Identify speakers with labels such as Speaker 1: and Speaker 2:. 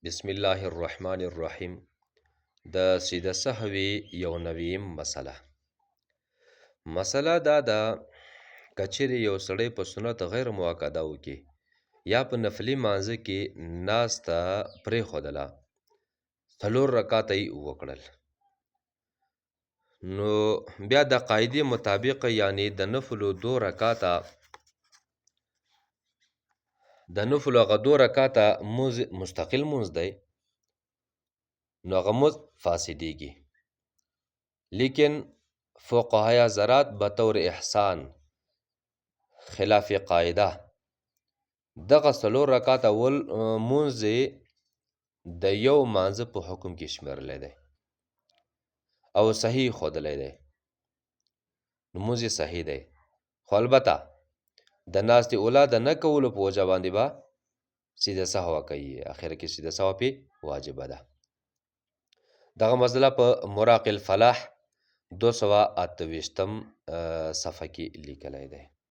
Speaker 1: بسم الله الرحمن الرحیم. د سیده سهوی یو نویم مسله دا ده که چیرې یو سړی په سنت غیر مؤکده وکړي یا په نفلي مانځه کې ناسته پرېښودله، 4 رکعاته یې وکړل، نو بیا د قاعدې مطابق یعنی د نفلو 2 رکعاته هغه 2 رکعاته مستقل مونځ دی، نو هغه مونځ فاسدېږي. لیکن فقهای حضرات بطور احسان خلاف قاعده دغه 4 رکعاته مونځ د یو مانځه په حکم کې شمیرلی دی او صحیح ښودلی دی، نو مونځ یې صحیح دی. خو البته د ناستې اوله د نه کولو په وجه باندې به سیده سهوه کوي، اخر کې سیده سهوه پې واجبه ده. دغه مسله په مراق الفلاح 228 صفحه کې لیکلی دی.